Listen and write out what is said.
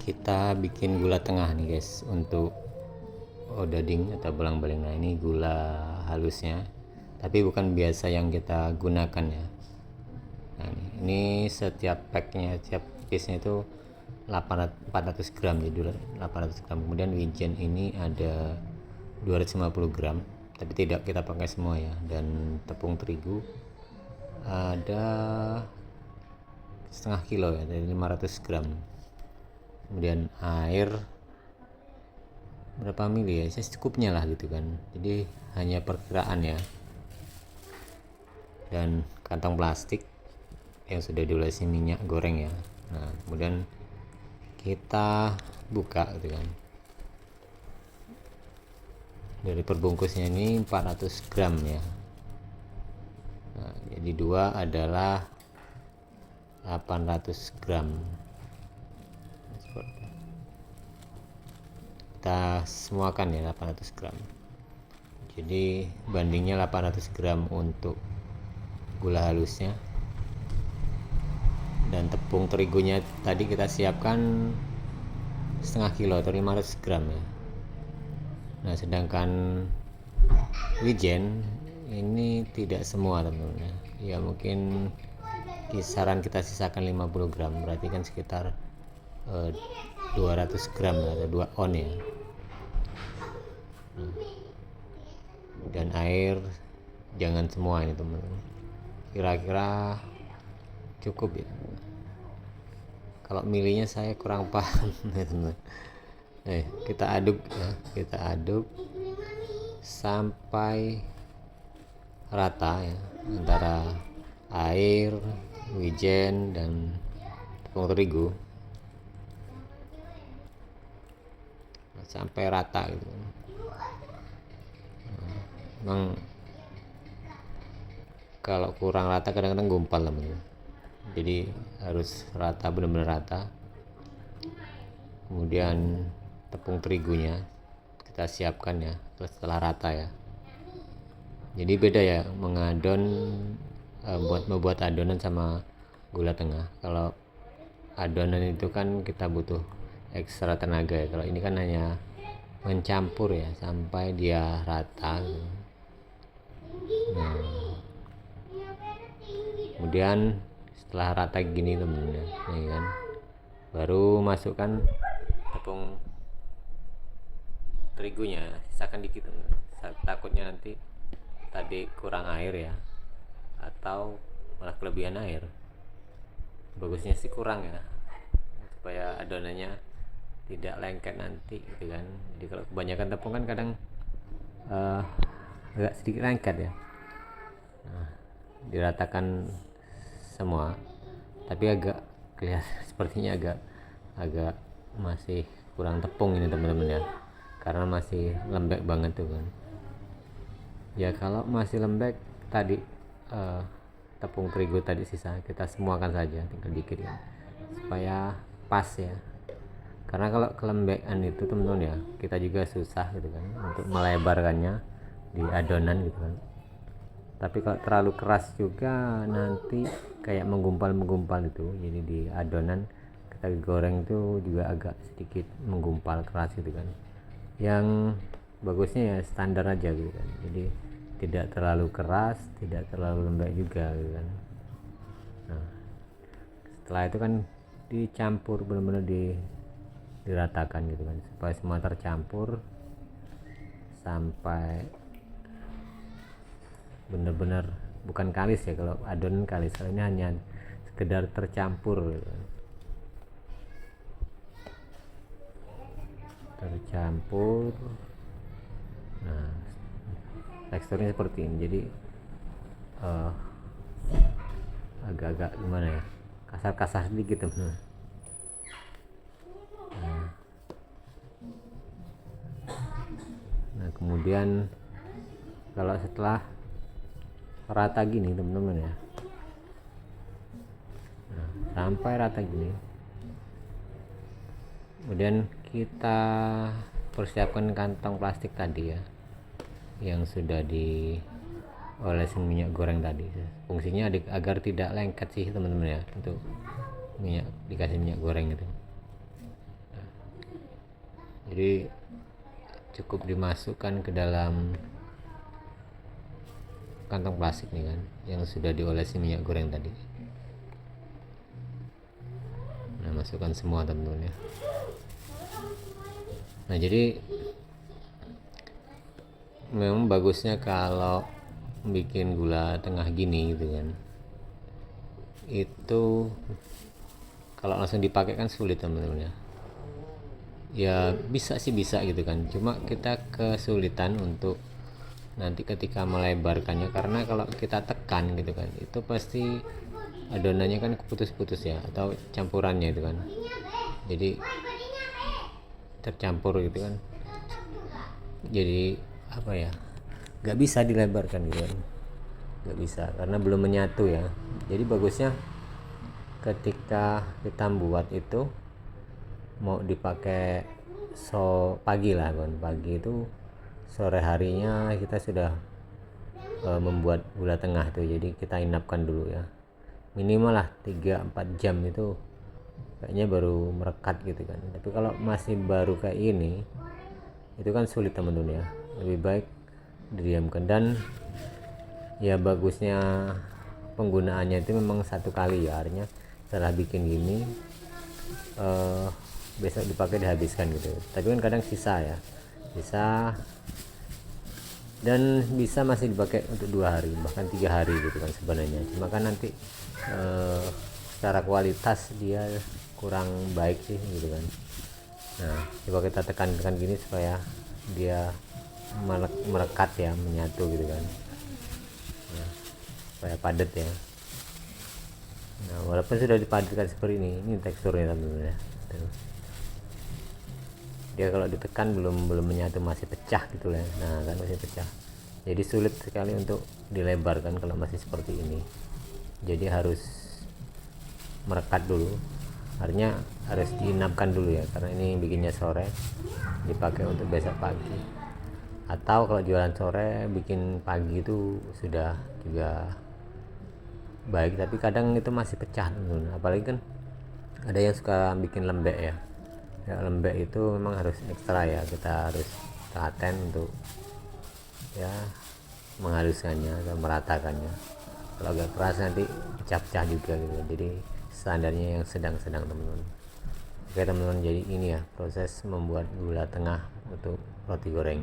Kita bikin gula tengah nih guys untuk odading atau belang-beling. Nah ini gula halusnya, tapi bukan biasa yang kita gunakan ya. Nah ini setiap packnya, setiap piece-nya itu 400 gram, jadi 800 gram. Kemudian wijen ini ada 250 gram, tapi tidak kita pakai semua ya. Dan tepung terigu ada setengah kilo ya, dari 500 gram. Kemudian air berapa mili ya, secukupnya lah gitu kan, jadi hanya perkiraan ya. Dan kantong plastik yang sudah diolesi minyak goreng ya. Nah kemudian kita buka gitu kan, dari perbungkusnya ini 400 gram ya. Nah, jadi dua adalah 800 gram. Kita semuakan ya 800 gram, jadi bandingnya 800 gram untuk gula halusnya, dan tepung terigunya tadi kita siapkan setengah kilo atau 500 gram ya. Nah sedangkan wijen ini tidak semua teman-teman ya, mungkin kisaran kita sisakan 50 gram, berarti kan sekitar 200 gram atau 2 on ya. Dan air jangan semua ini teman-teman, kira-kira cukup ya. Kalau milinya saya kurang paham ya teman-teman. Kita aduk ya, kita aduk sampai rata ya antara air, wijen dan tepung terigu, sampai rata gitu. Memang kalau kurang rata kadang-kadang gumpal teman-teman, jadi harus rata, benar-benar rata. Kemudian tepung terigunya kita siapkan ya setelah rata ya. Jadi beda ya mengadon, membuat adonan sama gula tengah. Kalau adonan itu kan kita butuh ekstra tenaga ya, kalau ini kan hanya mencampur ya sampai dia rata. Nah, kemudian setelah rata gini teman-teman ya kan, baru masukkan tepung terigunya, sisakan dikit teman-teman. Takutnya nanti tadi kurang air ya, atau malah kelebihan air. Bagusnya sih kurang ya, supaya adonannya tidak lengket nanti gitu kan. Jadi kalau kebanyakan tepung kan kadang agak sedikit lengket ya. Nah, diratakan semua, tapi agak kelihatan sepertinya agak masih kurang tepung ini teman-teman ya, karena masih lembek banget tuh kan ya. Kalau masih lembek tadi, tepung terigu tadi sisa kita semuakan saja, tinggal dikit ya, supaya pas ya. Karena kalau kelembekan itu teman-teman ya, kita juga susah gitu kan untuk melebarkannya di adonan gitu kan. Tapi kalau terlalu keras juga nanti kayak menggumpal itu, jadi di adonan kita goreng itu juga agak sedikit menggumpal keras gitu kan. Yang bagusnya ya standar aja gitu kan, jadi tidak terlalu keras, tidak terlalu lembek juga gitu kan. Nah setelah itu kan dicampur, benar-benar diratakan gitu kan, supaya semua tercampur sampai benar-benar, bukan kalis ya, kalau adonan kalis, kalau ini hanya sekedar tercampur gitu kan. Tercampur. Nah teksturnya seperti ini, jadi agak-agak gimana ya, kasar-kasar sedikit teman-teman. Nah kemudian kalau setelah rata gini teman-teman ya, nah, sampai rata gini, kemudian kita persiapkan kantong plastik tadi ya, yang sudah diolesin minyak goreng tadi. Fungsinya agar tidak lengket sih teman-teman ya, untuk dikasih minyak goreng itu. Nah, Jadi cukup dimasukkan ke dalam kantong plastik nih kan, yang sudah diolesi minyak goreng tadi. Nah, masukkan semua teman-teman ya. Nah, jadi memang bagusnya kalau bikin gula tengah gini gitu kan, itu kalau langsung dipakai kan sulit teman-teman ya. Ya bisa sih, bisa gitu kan, cuma kita kesulitan untuk nanti ketika melebarkannya, karena kalau kita tekan gitu kan, itu pasti adonannya kan putus-putus ya, atau campurannya itu kan, jadi tercampur gitu kan, jadi apa ya, nggak bisa dilebarkan gitu kan, nggak bisa karena belum menyatu ya. Jadi bagusnya ketika kita buat itu mau dipakai pagi lah kan, pagi itu sore harinya kita sudah membuat gula tengah tuh. Jadi kita inapkan dulu ya, minimal lah 3-4 jam itu kayaknya baru merekat gitu kan. Tapi kalau masih baru kayak ini itu kan sulit teman-teman ya, lebih baik didiamkan. Dan ya bagusnya penggunaannya itu memang satu kali ya, artinya setelah bikin gini besok dipakai dihabiskan gitu. Tapi kan kadang sisa ya, sisa, dan bisa masih dipakai untuk 2 hari bahkan 3 hari gitu kan sebenarnya. Cuma kan nanti secara kualitas dia kurang baik sih gitu kan. Nah, coba kita tekan-tekan gini supaya dia merekat ya, menyatu gitu kan. Nah, supaya padat ya. Nah, walaupun sudah dipadatkan seperti ini teksturnya teman-teman ya. Dia kalau ditekan belum menyatu, masih pecah gitu lah. Nah kan masih pecah, jadi sulit sekali untuk dilebarkan kalau masih seperti ini. Jadi harus merekat dulu, artinya harus diinapkan dulu ya, karena ini bikinnya sore, dipakai untuk besok pagi. Atau kalau jualan sore bikin pagi itu sudah juga baik, tapi kadang itu masih pecah teman-teman. Apalagi kan ada yang suka bikin lembek ya. Ya, lembek itu memang harus ekstra ya, kita harus telaten untuk ya menghaluskannya dan meratakannya. Kalau agak keras nanti pecah-pecah juga gitu. Jadi standarnya yang sedang-sedang teman-teman. Oke teman-teman, jadi ini ya proses membuat gula tengah untuk roti goreng.